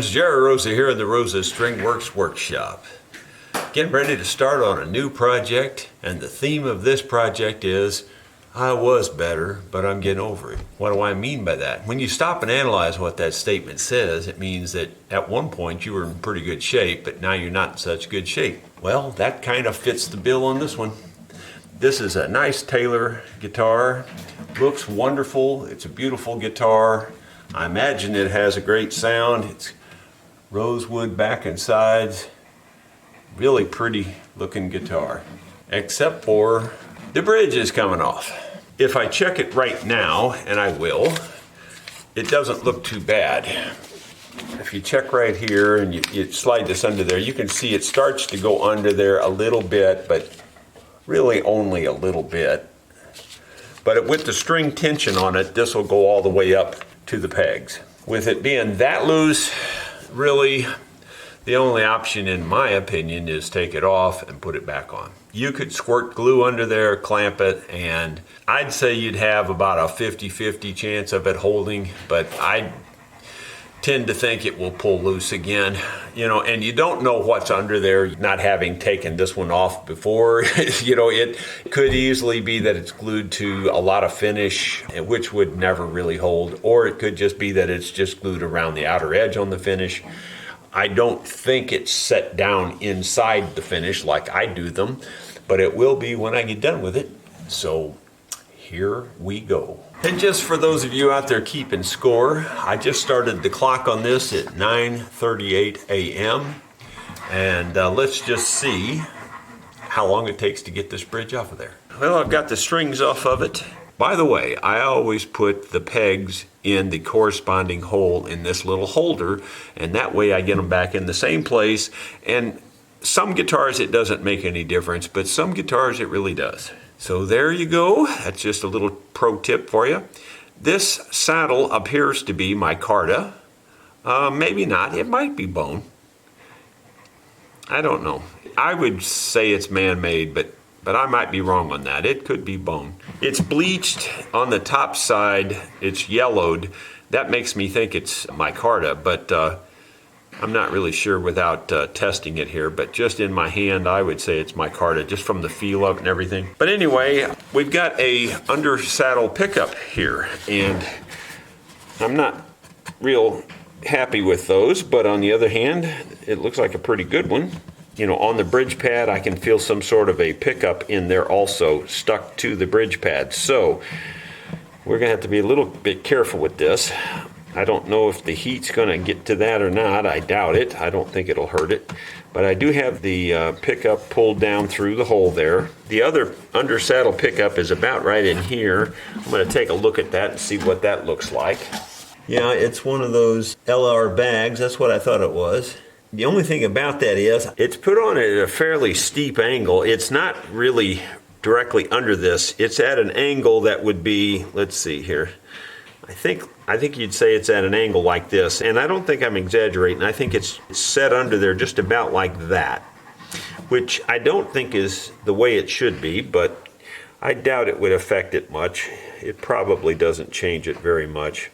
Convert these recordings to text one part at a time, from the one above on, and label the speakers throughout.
Speaker 1: friends, Jerry Rosa here in the Rosa String Works Workshop. Getting ready to start on a new project, and the theme of this project is I was better, but I'm getting over it. What do I mean by that? When you stop and analyze what that statement says, it means that at one point you were in pretty good shape, but now you're not in such good shape. Well, that kind of fits the bill on this one. This is a nice Taylor guitar. Looks wonderful. It's a beautiful guitar. I imagine it has a great sound. It's rosewood back and sides. Really pretty looking guitar. Except for the bridge is coming off. If I check it right now, and I will, it doesn't look too bad. If you check right here and you slide this under there, you can see it starts to go under there a little bit, but really only a little bit. But with the string tension on it, this will go all the way up to the pegs. With it being that loose, really the only option in my opinion is take it off and put it back on. You could squirt glue under there, clamp it, and I'd say you'd have about a 50-50 chance of it holding, but I tend to think it will pull loose again, and you don't know what's under there, not having taken this one off before. It could easily be that it's glued to a lot of finish, which would never really hold, or it could just be that it's just glued around the outer edge on the finish. I don't think it's set down inside the finish like I do them, but it will be when I get done with it. So here we go. And just for those of you out there keeping score, I just started the clock on this at 9:38 a.m. And let's just see how long it takes to get this bridge off of there. Well, I've got the strings off of it. By the way, I always put the pegs in the corresponding hole in this little holder, and that way I get them back in the same place. And some guitars it doesn't make any difference, but some guitars it really does. So there you go. That's just a little pro tip for you. This saddle appears to be micarta. Maybe not. It might be bone. I don't know. I would say it's man-made, but I might be wrong on that. It could be bone. It's bleached on the top side. It's yellowed. That makes me think it's micarta, but I'm not really sure without testing it here, but just in my hand, I would say it's micarta, just from the feel of it and everything. But anyway, we've got a under saddle pickup here, and I'm not real happy with those, but on the other hand, it looks like a pretty good one. On the bridge pad, I can feel some sort of a pickup in there also, stuck to the bridge pad. So we're gonna have to be a little bit careful with this. I don't know if the heat's gonna get to that or not. I doubt it. I don't think it'll hurt it. But I do have the pickup pulled down through the hole there. The other under saddle pickup is about right in here. I'm gonna take a look at that and see what that looks like. Yeah, it's one of those LR bags. That's what I thought it was. The only thing about that is it's put on at a fairly steep angle. It's not really directly under this. It's at an angle that would be, let's see here. I think you'd say it's at an angle like this, and I don't think I'm exaggerating. I think it's set under there just about like that, which I don't think is the way it should be, but I doubt it would affect it much. It probably doesn't change it very much.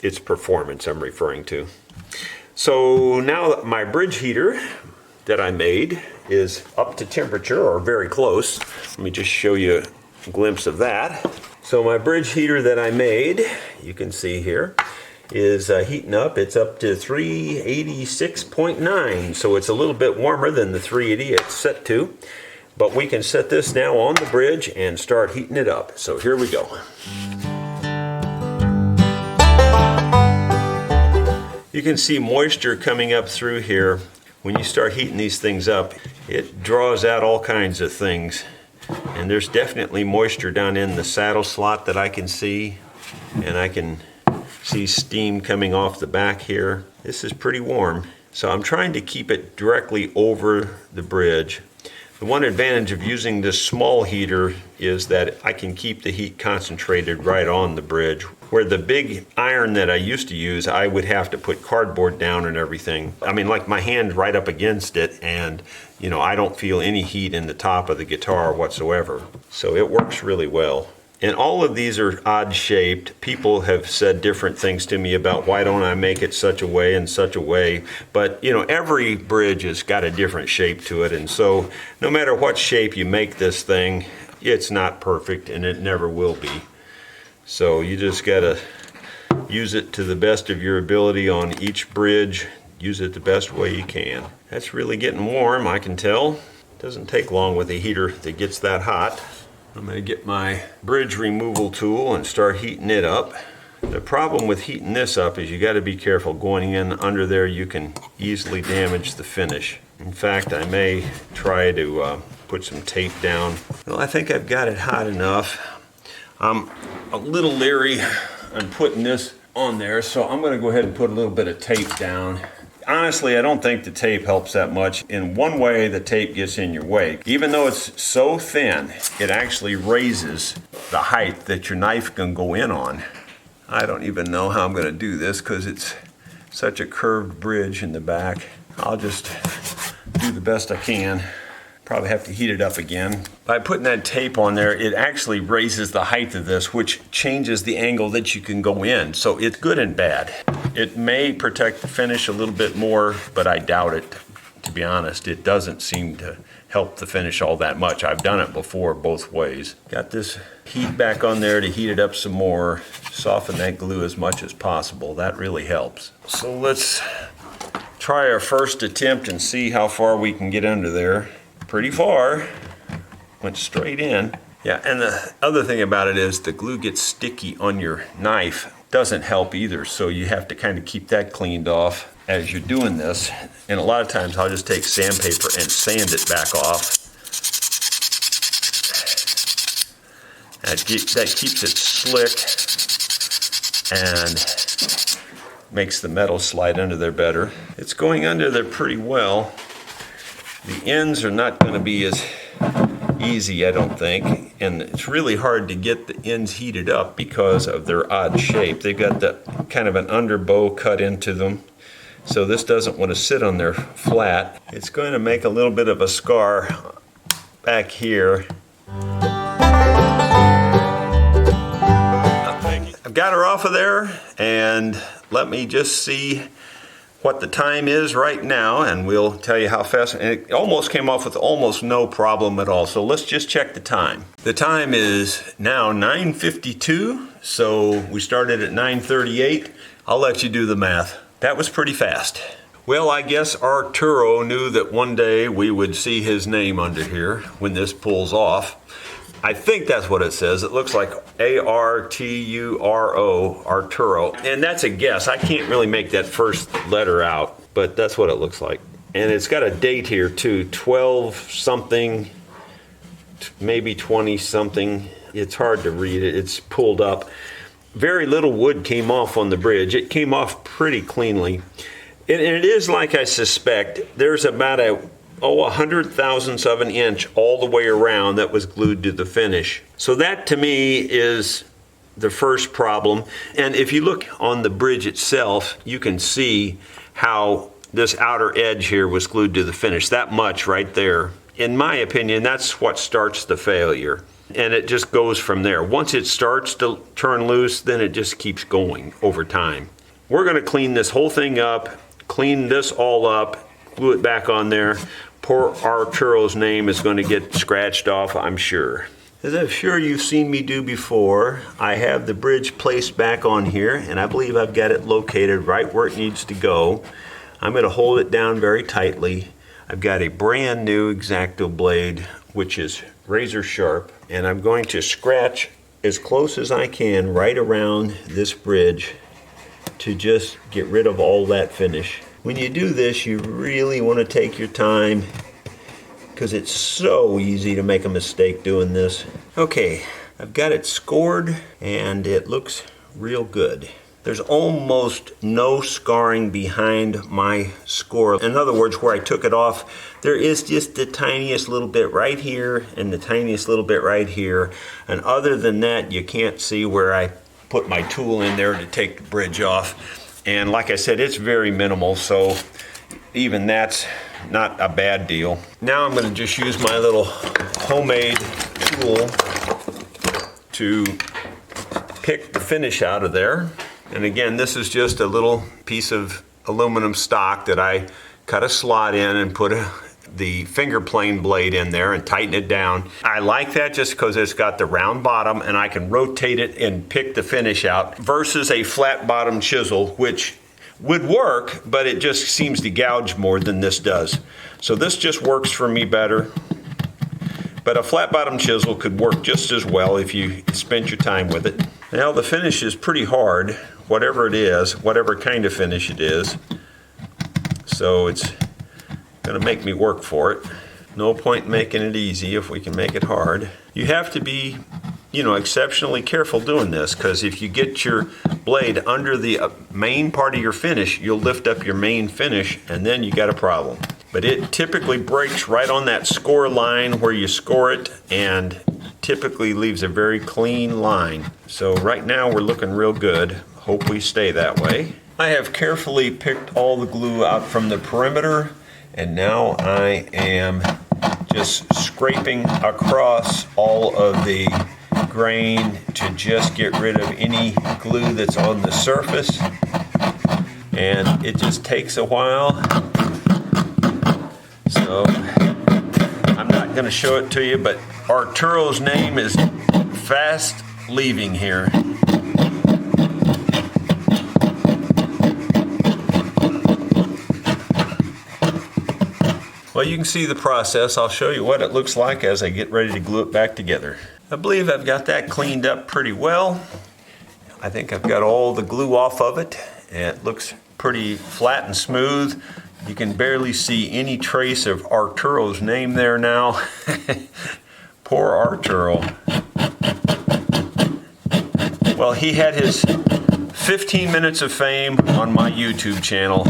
Speaker 1: It's performance I'm referring to. So now my bridge heater that I made is up to temperature, or very close. Let me just show you a glimpse of that. So my bridge heater that I made, you can see here, is heating up. It's up to 386.9, so it's a little bit warmer than the 380 it's set to. But we can set this now on the bridge and start heating it up. So here we go. You can see moisture coming up through here. When you start heating these things up, it draws out all kinds of things. And there's definitely moisture down in the saddle slot that I can see. And I can see steam coming off the back here. This is pretty warm. So I'm trying to keep it directly over the bridge. The one advantage of using this small heater is that I can keep the heat concentrated right on the bridge. Where the big iron that I used to use, I would have to put cardboard down and everything. I mean, like my hand right up against it, and I don't feel any heat in the top of the guitar whatsoever. So it works really well. And all of these are odd shaped. People have said different things to me about why don't I make it such a way and such a way. But you know, every bridge has got a different shape to it. And so no matter what shape you make this thing, it's not perfect and it never will be. So you just gotta use it to the best of your ability on each bridge. Use it the best way you can. That's really getting warm, I can tell. Doesn't take long with a heater that gets that hot. I'm going to get my bridge removal tool and start heating it up. The problem with heating this up is you got to be careful going in under there. You can easily damage the finish. In fact, I may try to put some tape down. Well, I think I've got it hot enough. I'm a little leery on putting this on there, so I'm going to go ahead and put a little bit of tape down. Honestly, I don't think the tape helps that much. In one way, the tape gets in your way. Even though it's so thin, it actually raises the height that your knife can go in on. I don't even know how I'm going to do this because it's such a curved bridge in the back. I'll just do the best I can. Probably have to heat it up again. By putting that tape on there, it actually raises the height of this, which changes the angle that you can go in. So it's good and bad. It may protect the finish a little bit more, but I doubt it, to be honest. It doesn't seem to help the finish all that much. I've done it before both ways. Got this heat back on there to heat it up some more, soften that glue as much as possible. That really helps. So let's try our first attempt and see how far we can get under there. Pretty far. Went straight in. Yeah, and the other thing about it is the glue gets sticky on your knife. Doesn't help either, so you have to kind of keep that cleaned off as you're doing this. And a lot of times I'll just take sandpaper and sand it back off. That keeps it slick and makes the metal slide under there better. It's going under there pretty well. The ends are not going to be as easy, I don't think, and it's really hard to get the ends heated up because of their odd shape. They've got the kind of an underbow cut into them, so this doesn't want to sit on there flat. It's going to make a little bit of a scar back here. I've got her off of there, and let me just see what the time is right now, and we'll tell you how fast. And it almost came off with almost no problem at all. So let's just check the time. The time is now 9:52, so we started at 9:38. I'll let you do the math. That was pretty fast. Well, I guess Arturo knew that one day we would see his name under here when this pulls off. I think that's what it says. It looks like A-R-T-U-R-O, Arturo. And that's a guess. I can't really make that first letter out, but that's what it looks like. And it's got a date here too, 12-something, maybe 20-something. It's hard to read it. It's pulled up. Very little wood came off on the bridge. It came off pretty cleanly. And it is like I suspect. There's about a 100,000th of an inch all the way around that was glued to the finish. So that to me is the first problem. And if you look on the bridge itself, you can see how this outer edge here was glued to the finish. That much right there. In my opinion, that's what starts the failure. And it just goes from there. Once it starts to turn loose, then it just keeps going over time. We're going to clean this whole thing up, clean this all up, glue it back on there. Poor Arturo's name is going to get scratched off, I'm sure. As I'm sure you've seen me do before, I have the bridge placed back on here, and I believe I've got it located right where it needs to go. I'm going to hold it down very tightly. I've got a brand new X-Acto blade, which is razor sharp, and I'm going to scratch as close as I can right around this bridge to just get rid of all that finish. When you do this, you really want to take your time because it's so easy to make a mistake doing this. Okay, I've got it scored and it looks real good. There's almost no scarring behind my score. In other words, where I took it off, there is just the tiniest little bit right here and the tiniest little bit right here. And other than that, you can't see where I put my tool in there to take the bridge off. And like I said, it's very minimal, so even that's not a bad deal. Now I'm going to just use my little homemade tool to pick the finish out of there. And again, this is just a little piece of aluminum stock that I cut a slot in and put the finger plane blade in there and tighten it down. I like that just because it's got the round bottom and I can rotate it and pick the finish out versus a flat bottom chisel, which would work, but it just seems to gouge more than this does. So this just works for me better. But a flat bottom chisel could work just as well if you spent your time with it. Now the finish is pretty hard, whatever it is, whatever kind of finish it is. So it's gonna make me work for it. No point in making it easy if we can make it hard. You have to be, exceptionally careful doing this, because if you get your blade under the main part of your finish, you'll lift up your main finish and then you got a problem. But it typically breaks right on that score line where you score it and typically leaves a very clean line. So right now we're looking real good. Hope we stay that way. I have carefully picked all the glue out from the perimeter, and now I am just scraping across all of the grain to just get rid of any glue that's on the surface. And it just takes a while. So I'm not going to show it to you, but Arturo's name is fast leaving here. Well, you can see the process. I'll show you what it looks like as I get ready to glue it back together. I believe I've got that cleaned up pretty well. I think I've got all the glue off of it. It looks pretty flat and smooth. You can barely see any trace of Arturo's name there now. Poor Arturo. Well, he had his 15 minutes of fame on my YouTube channel.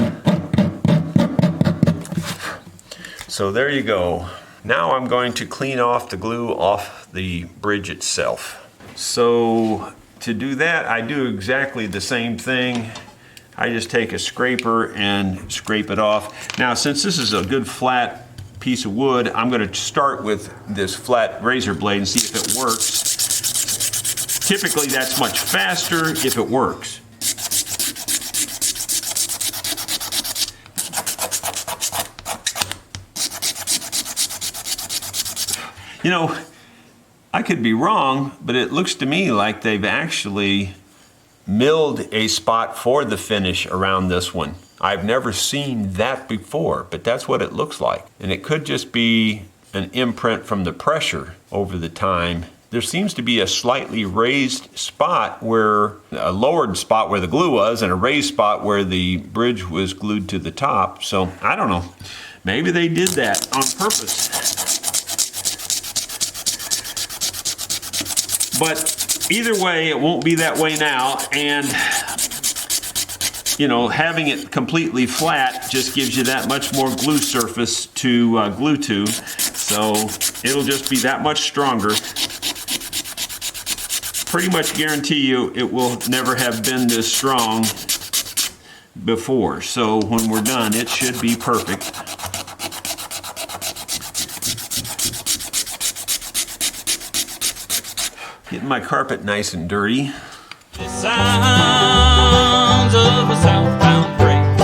Speaker 1: So there you go. Now I'm going to clean off the glue off the bridge itself. So to do that, I do exactly the same thing. I just take a scraper and scrape it off. Now, since this is a good flat piece of wood, I'm going to start with this flat razor blade and see if it works. Typically, that's much faster if it works. I could be wrong, but it looks to me like they've actually milled a spot for the finish around this one. I've never seen that before, but that's what it looks like. And it could just be an imprint from the pressure over the time. There seems to be a slightly raised spot a lowered spot where the glue was and a raised spot where the bridge was glued to the top. So I don't know, maybe they did that on purpose. But either way, it won't be that way now, and having it completely flat just gives you that much more glue surface to glue to, so it'll just be that much stronger. Pretty much guarantee you it will never have been this strong before, so when we're done, it should be perfect. Getting my carpet nice and dirty. The sounds of a southbound freight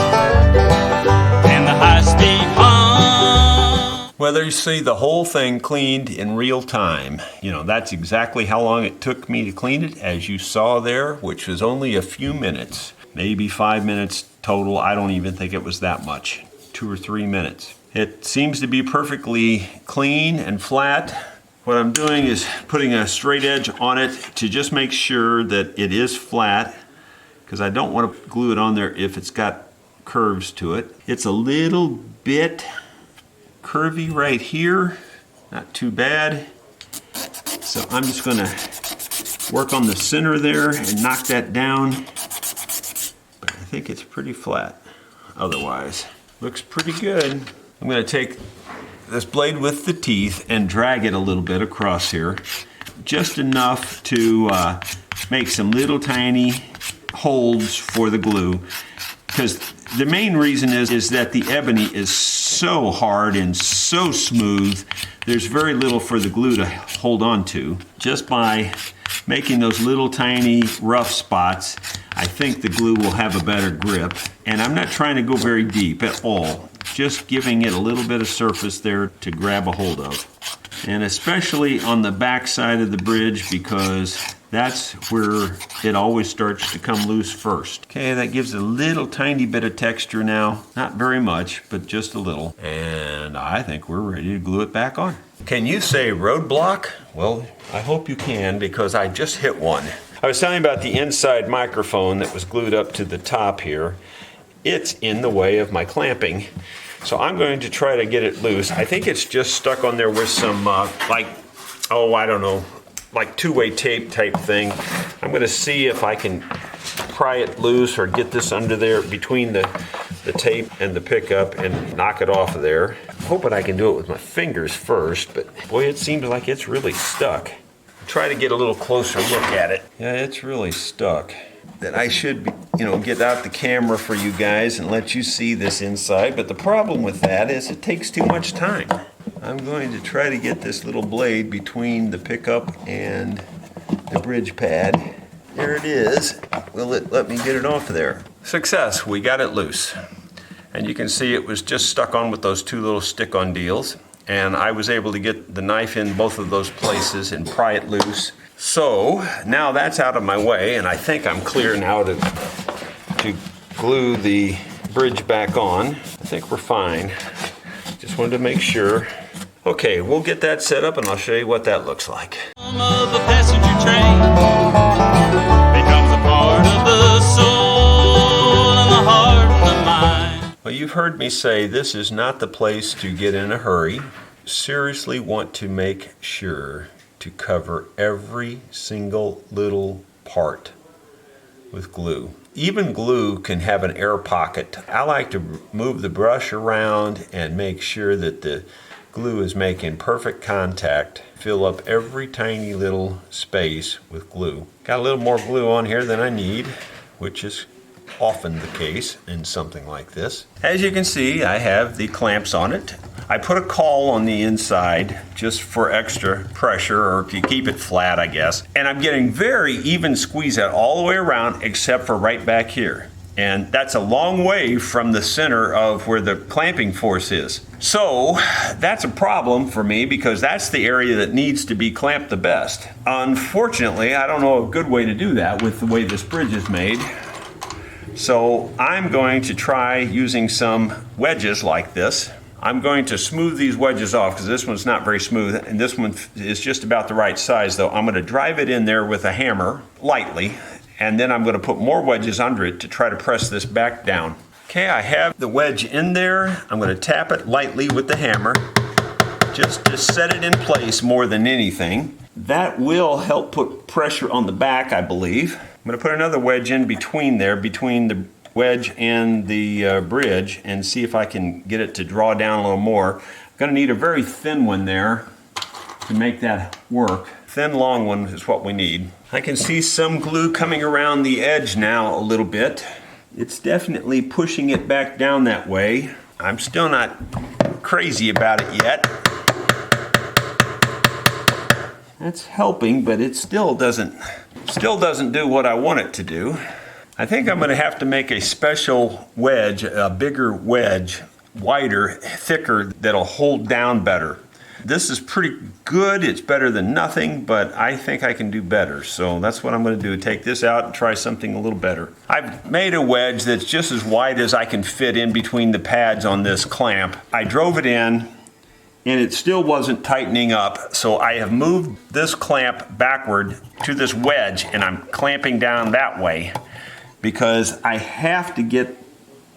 Speaker 1: and the high-speed hum. Well, there you see the whole thing cleaned in real time. That's exactly how long it took me to clean it, as you saw there, which was only a few minutes, maybe 5 minutes total. I don't even think it was that much, 2 or 3 minutes. It seems to be perfectly clean and flat. What I'm doing is putting a straight edge on it to just make sure that it is flat, because I don't want to glue it on there if it's got curves to it. It's a little bit curvy right here, not too bad. So I'm just going to work on the center there and knock that down. But I think it's pretty flat otherwise. Looks pretty good. I'm going to take this blade with the teeth and drag it a little bit across here, just enough to make some little tiny holes for the glue, because the main reason is that the ebony is so hard and so smooth, there's very little for the glue to hold on to. Just by making those little tiny rough spots, I think the glue will have a better grip. And I'm not trying to go very deep at all, just giving it a little bit of surface there to grab a hold of. And especially on the back side of the bridge, because that's where it always starts to come loose first. Okay, that gives a little tiny bit of texture now. Not very much, but just a little. And I think we're ready to glue it back on. Can you say roadblock? Well, I hope you can, because I just hit one. I was telling you about the inside microphone that was glued up to the top here. It's in the way of my clamping. So I'm going to try to get it loose. I think it's just stuck on there with some, like two-way tape type thing. I'm going to see if I can pry it loose or get this under there between the tape and the pickup and knock it off of there. I'm hoping I can do it with my fingers first, but boy, it seems like it's really stuck. Try to get a little closer look at it. Yeah, it's really stuck. That I should, get out the camera for you guys and let you see this inside, but the problem with that is it takes too much time. I'm going to try to get this little blade between the pickup and the bridge pad. There it is. Will it let me get it off of there? Success, we got it loose. And you can see it was just stuck on with those two little stick-on deals. And I was able to get the knife in both of those places and pry it loose. So now that's out of my way, and I think I'm clear now to glue the bridge back on. I think we're fine. Just wanted to make sure. Okay, we'll get that set up and I'll show you what that looks like.
Speaker 2: Of a passenger train becomes a part of the soul and the heart of the mind.
Speaker 1: Well, you've heard me say this is not the place to get in a hurry. Seriously want to make sure to cover every single little part with glue. Even glue can have an air pocket. I like to move the brush around and make sure that the glue is making perfect contact. Fill up every tiny little space with glue. Got a little more glue on here than I need, which is often the case in something like this. As you can see, I have the clamps on it. I put a caul on the inside just for extra pressure, or to keep it flat, I guess. And I'm getting very even squeeze out all the way around except for right back here. And that's a long way from the center of where the clamping force is. So that's a problem for me, because that's the area that needs to be clamped the best. Unfortunately, I don't know a good way to do that with the way this bridge is made. So I'm going to try using some wedges like this. I'm going to smooth these wedges off, because this one's not very smooth, and this one is just about the right size though. I'm going to drive it in there with a hammer lightly, and then I'm going to put more wedges under it to try to press this back down. Okay, I have the wedge in there. I'm going to tap it lightly with the hammer, just to set it in place more than anything. That will help put pressure on the back, I believe. I'm going to put another wedge in between there, between the wedge and the bridge, and see if I can get it to draw down a little more. I'm going to need a very thin one there to make that work. Thin, long one is what we need. I can see some glue coming around the edge now a little bit. It's definitely pushing it back down that way. I'm still not crazy about it yet. That's helping, but it still doesn't do what I want it to do. I think I'm going to have to make a special wedge, a bigger wedge, wider, thicker, that'll hold down better. This is pretty good. It's better than nothing, but I think I can do better. So that's what I'm going to do, take this out and try something a little better. I've made a wedge that's just as wide as I can fit in between the pads on this clamp. I drove it in, and it still wasn't tightening up, so I have moved this clamp backward to this wedge, and I'm clamping down that way, because I have to get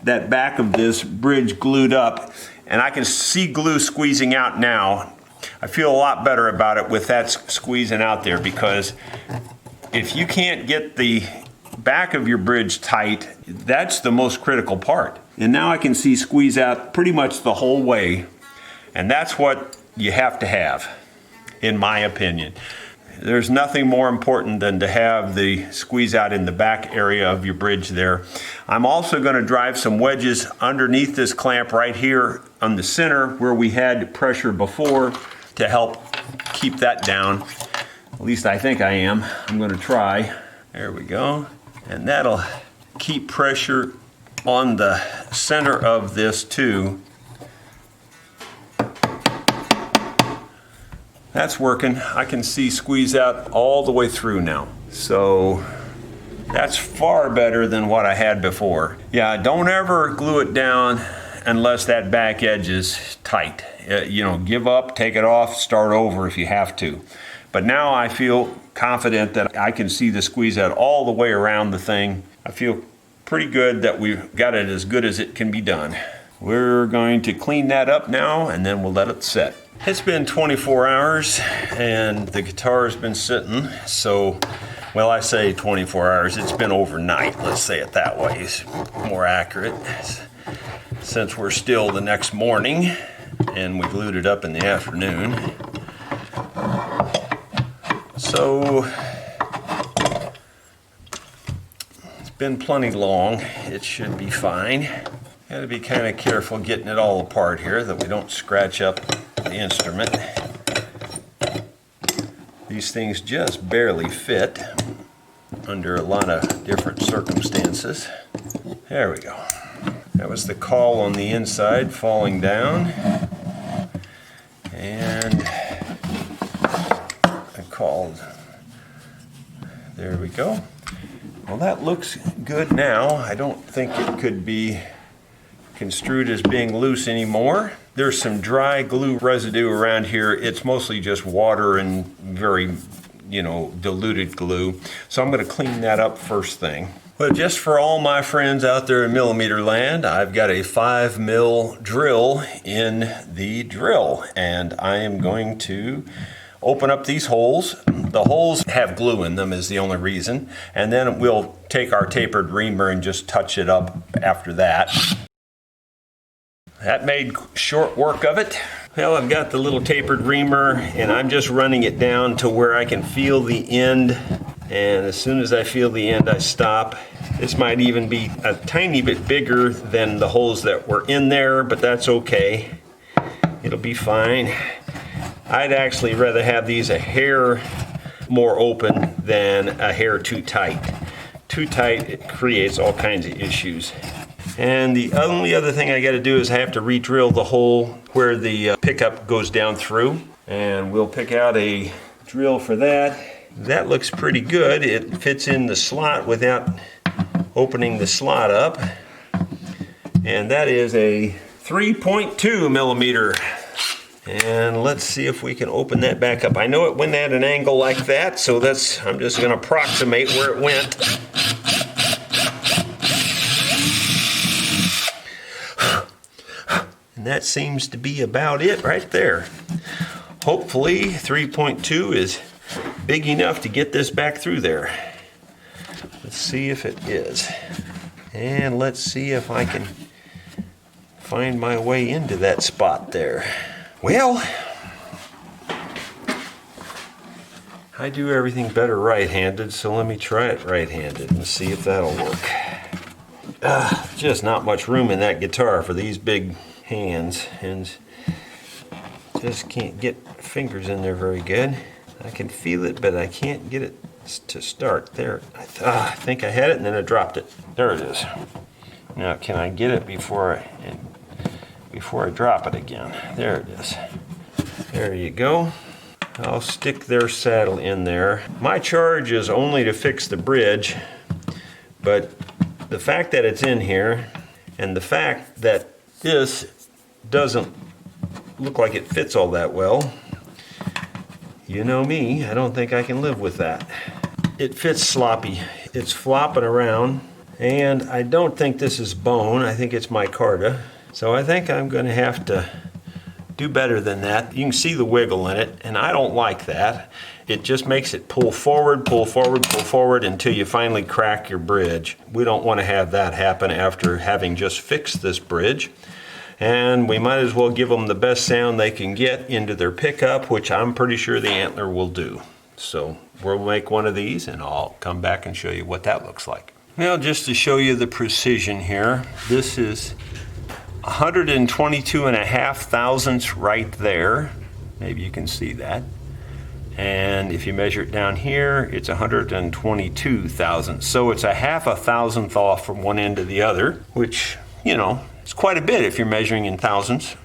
Speaker 1: that back of this bridge glued up, and I can see glue squeezing out now. I feel a lot better about it with that squeezing out there, because if you can't get the back of your bridge tight, that's the most critical part. And now I can see squeeze out pretty much the whole way, and that's what you have to have, in my opinion. There's nothing more important than to have the squeeze out in the back area of your bridge there. I'm also going to drive some wedges underneath this clamp right here on the center where we had pressure before to help keep that down. At least I think I am. I'm going to try. There we go. And that'll keep pressure on the center of this too. That's working. I can see squeeze out all the way through now. So that's far better than what I had before. Yeah, don't ever glue it down unless that back edge is tight. You know, give up, take it off, start over if you have to. But now I feel confident that I can see the squeeze out all the way around the thing. I feel pretty good that we've got it as good as it can be done. We're going to clean that up now and then we'll let it set. It's been 24 hours and the guitar has been sitting, so, well, I say 24 hours, it's been overnight, let's say it that way, it's more accurate, since we're still the next morning and we glued it up in the afternoon. So, it's been plenty long, it should be fine. Gotta be kind of careful getting it all apart here that we don't scratch up the instrument. These things just barely fit under a lot of different circumstances. There we go. That was the caul on the inside falling down. And the caul. There we go. Well, that looks good now. I don't think it could be construed as being loose anymore. There's some dry glue residue around here. It's mostly just water and very, diluted glue. So I'm going to clean that up first thing. But just for all my friends out there in millimeter land, I've got a 5 mil drill in the drill, and I am going to open up these holes. The holes have glue in them is the only reason, and then we'll take our tapered reamer and just touch it up after that. That made short work of it. Well, I've got the little tapered reamer and I'm just running it down to where I can feel the end, and as soon as I feel the end I stop. This might even be a tiny bit bigger than the holes that were in there, but that's okay. It'll be fine. I'd actually rather have these a hair more open than a hair too tight. Too tight, it creates all kinds of issues. And the only other thing I got to do is I have to re-drill the hole where the pickup goes down through. And we'll pick out a drill for that. That looks pretty good. It fits in the slot without opening the slot up. And that is a 3.2 millimeter. And let's see if we can open that back up. I know it went at an angle like that, so I'm just going to approximate where it went. And that seems to be about it right there. Hopefully 3.2 is big enough to get this back through there. Let's see if it is. And let's see if I can find my way into that spot there. Well, I do everything better right-handed, so let me try it right-handed and see if that'll work. Just not much room in that guitar for these big hands, and just can't get fingers in there very good. I can feel it, but I can't get it to start. There, I think I had it and then I dropped it. There it is. Now can I get it before I drop it again? There it is. There you go. I'll stick their saddle in there. My charge is only to fix the bridge, but the fact that it's in here and the fact that this doesn't look like it fits all that well, you know me, I don't think I can live with that. It fits sloppy. It's flopping around, and I don't think this is bone. I think it's micarta. So I think I'm going to have to do better than that. You can see the wiggle in it, and I don't like that. It just makes it pull forward, pull forward, pull forward until you finally crack your bridge. We don't want to have that happen after having just fixed this bridge. And we might as well give them the best sound they can get into their pickup, which I'm pretty sure the Antler will do. So we'll make one of these and I'll come back and show you what that looks like. Now, just to show you the precision here, this is 122.5 thousandths right there. Maybe you can see that. And if you measure it down here, it's 122 thousandths. So it's a half a thousandth off from one end to the other, which, you know, it's quite a bit if you're measuring in thousandths.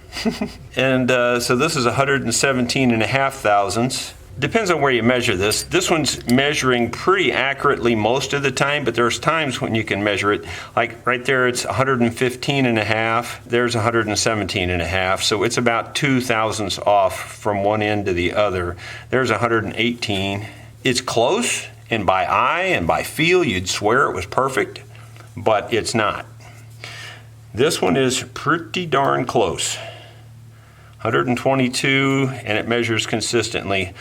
Speaker 1: And so this is 117.5 thousandths. Depends on where you measure this. This one's measuring pretty accurately most of the time, but there's times when you can measure it. Like right there, it's 115.5. There's 117.5. So it's about 2 thousandths off from one end to the other. There's 118. It's close, and by eye and by feel, you'd swear it was perfect, but it's not. This one is pretty darn close. 122, and it measures consistently.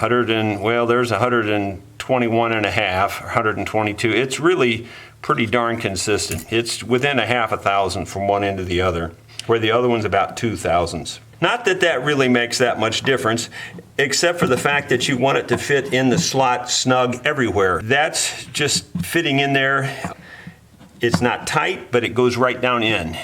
Speaker 1: There's 121.5, 122. It's really pretty darn consistent. It's within a half a thousand from one end to the other, where the other one's about 2 thousandths. Not that that really makes that much difference, except for the fact that you want it to fit in the slot snug everywhere. That's just fitting in there. It's not tight, but it goes right down in.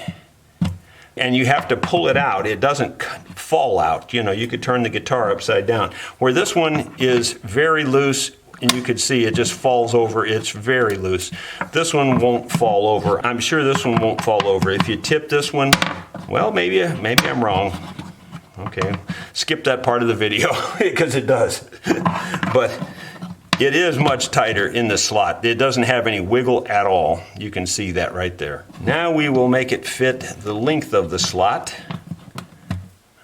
Speaker 1: And you have to pull it out. It doesn't fall out. You know, you could turn the guitar upside down. Where this one is very loose, and you could see it just falls over. It's very loose. This one won't fall over. I'm sure this one won't fall over. If you tip this one, well, maybe I'm wrong. Okay, skip that part of the video because it does. But it is much tighter in the slot. It doesn't have any wiggle at all. You can see that right there. Now we will make it fit the length of the slot.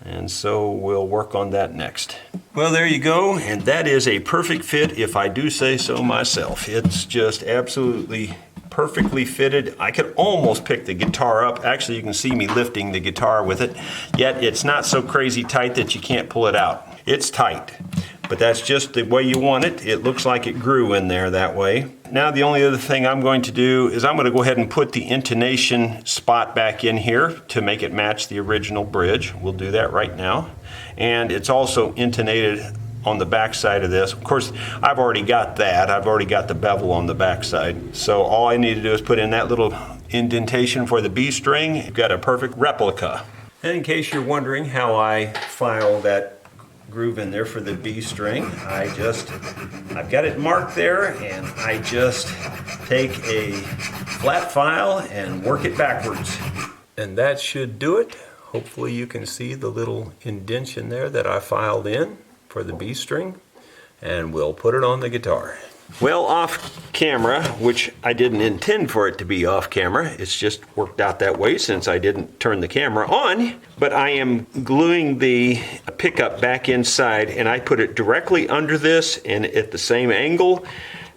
Speaker 1: And so we'll work on that next. Well, there you go. And that is a perfect fit, if I do say so myself. It's just absolutely perfectly fitted. I could almost pick the guitar up. Actually, you can see me lifting the guitar with it. Yet it's not so crazy tight that you can't pull it out. It's tight. But that's just the way you want it. It looks like it grew in there that way. Now the only other thing I'm going to do is I'm going to go ahead and put the intonation spot back in here to make it match the original bridge. We'll do that right now. And it's also intonated on the back side of this. Of course, I've already got that. I've already got the bevel on the back side. So all I need to do is put in that little indentation for the B string. You've got a perfect replica. And in case you're wondering how I file that groove in there for the B string, I've got it marked there, and I just take a flat file and work it backwards. And that should do it. Hopefully you can see the little indentation there that I filed in for the B string, and we'll put it on the guitar. Well, off camera, which I didn't intend for it to be off camera, it's just worked out that way since I didn't turn the camera on, but I am gluing the pickup back inside, and I put it directly under this and at the same angle,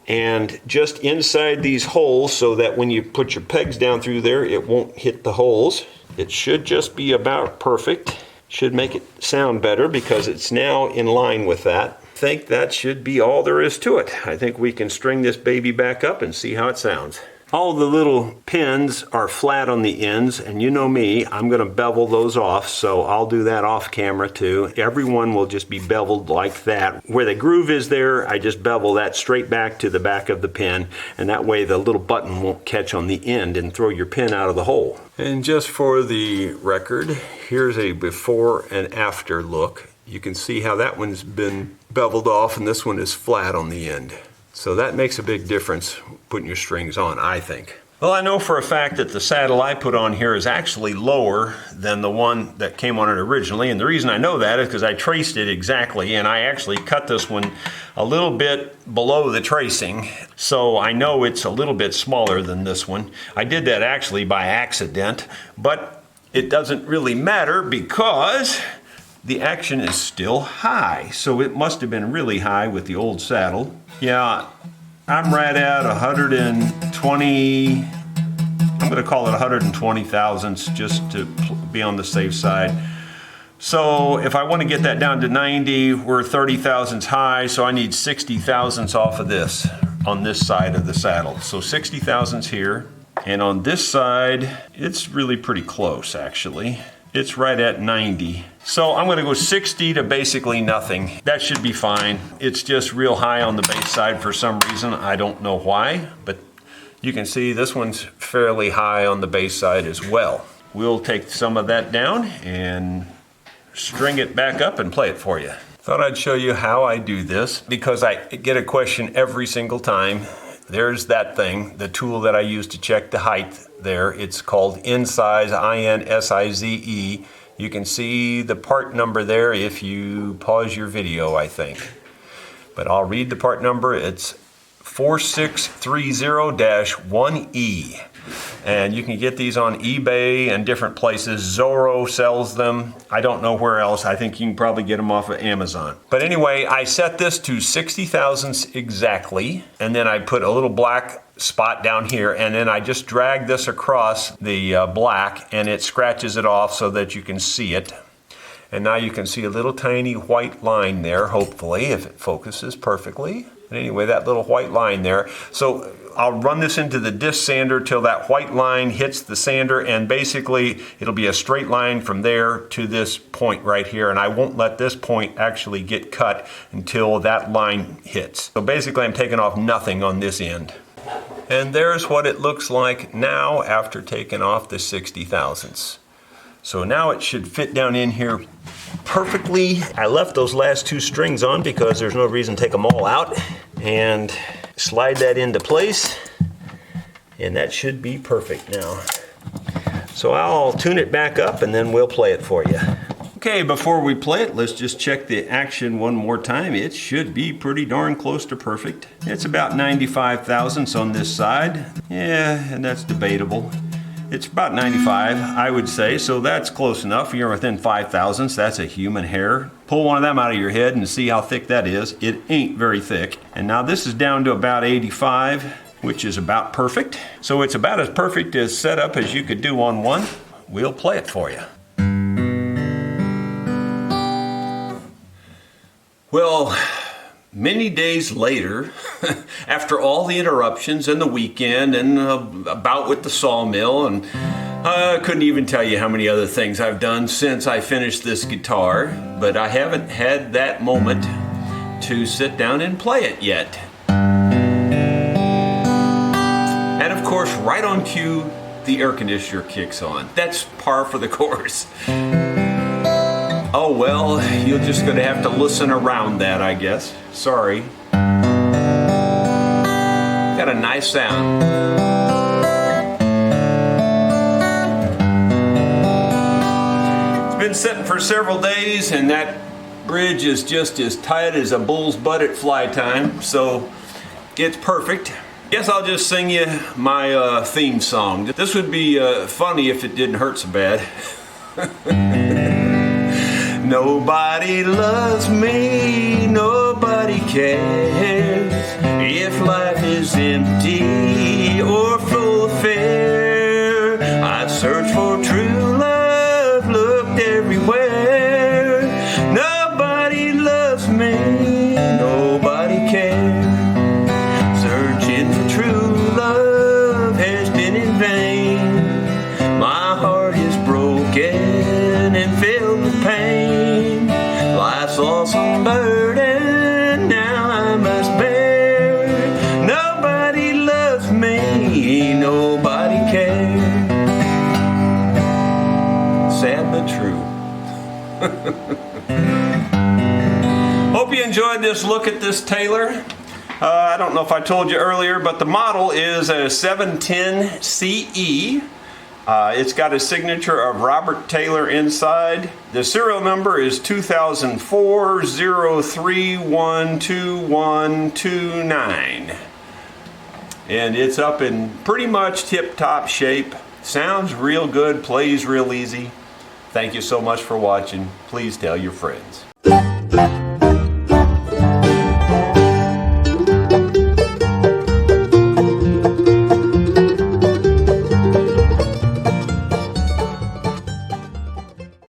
Speaker 1: and just inside these holes so that when you put your pegs down through there, it won't hit the holes. It should just be about perfect. Should make it sound better because it's now in line with that. I think that should be all there is to it. I think we can string this baby back up and see how it sounds. All the little pins are flat on the ends, and you know me, I'm going to bevel those off, so I'll do that off camera too. Everyone will just be beveled like that. Where the groove is there, I just bevel that straight back to the back of the pin, and that way the little button won't catch on the end and throw your pin out of the hole. And just for the record, here's a before and after look. You can see how that one's been beveled off and this one is flat on the end. So that makes a big difference putting your strings on, I think. Well, I know for a fact that the saddle I put on here is actually lower than the one that came on it originally, and the reason I know that is because I traced it exactly, and I actually cut this one a little bit below the tracing, so I know it's a little bit smaller than this one. I did that actually by accident, but it doesn't really matter because the action is still high, so it must have been really high with the old saddle. Yeah, I'm right at 120, I'm going to call it 120 thousandths just to be on the safe side. So if I want to get that down to 90, we're 30 thousandths high, so I need 60 thousandths off of this, on this side of the saddle. So 60 thousandths here, and on this side, it's really pretty close actually. It's right at 90. So I'm gonna go 60 to basically nothing. That should be fine. It's just real high on the bass side for some reason. I don't know why, but you can see this one's fairly high on the bass side as well. We'll take some of that down and string it back up and play it for you. Thought I'd show you how I do this because I get a question every single time. There's that thing, the tool that I use to check the height there. It's called Insize, I-N-S-I-Z-E. You can see the part number there if you pause your video, I think. But I'll read the part number. It's 4630-1E. And you can get these on eBay and different places. Zorro sells them. I don't know where else. I think you can probably get them off of Amazon. But anyway, I set this to 60 thousandths exactly. And then I put a little black spot down here. And then I just drag this across the black and it scratches it off so that you can see it. And now you can see a little tiny white line there, hopefully, if it focuses perfectly. But anyway, that little white line there. So I'll run this into the disc sander till that white line hits the sander, and basically it'll be a straight line from there to this point right here, and I won't let this point actually get cut until that line hits. So basically I'm taking off nothing on this end. And there's what it looks like now after taking off the 60 thousandths. So now it should fit down in here perfectly. I left those last two strings on because there's no reason to take them all out. And slide that into place. And that should be perfect now. So I'll tune it back up and then we'll play it for you. Okay, before we play it, let's just check the action one more time. It should be pretty darn close to perfect. It's about 95 thousandths on this side. Yeah, and that's debatable. It's about 95, I would say, so that's close enough. You're within 5 thousandths, that's a human hair. Pull one of them out of your head and see how thick that is. It ain't very thick. And now this is down to about 85, which is about perfect. So it's about as perfect as setup as you could do on one. We'll play it for you. Well, many days later, after all the interruptions and the weekend and a bout with the sawmill, and I couldn't even tell you how many other things I've done since I finished this guitar, but I haven't had that moment to sit down and play it yet. And of course, right on cue, the air conditioner kicks on. That's par for the course. Oh well, you're just going to have to listen around that, I guess. Sorry. Got a nice sound. It's been sitting for several days and that bridge is just as tight as a bull's butt at fly time, so it's perfect. Guess I'll just sing you my theme song. This would be funny if it didn't hurt so bad. Nobody loves me, nobody cares if life is empty or full of fear. I searched for true love, looked everywhere. Nobody loves me, nobody cares. Searching for true love has been in vain. My heart is broken and filled with pain. Life's awesome burden now I must bear. Nobody loves me, nobody cares. Sad but true. Hope you enjoyed this look at this Taylor. I don't know if I told you earlier, but the model is a 710 CE. It's got a signature of Robert Taylor inside. The serial number is 2004-03-12129. And it's up in pretty much tip-top shape. Sounds real good, plays real easy. Thank you so much for watching. Please tell your friends.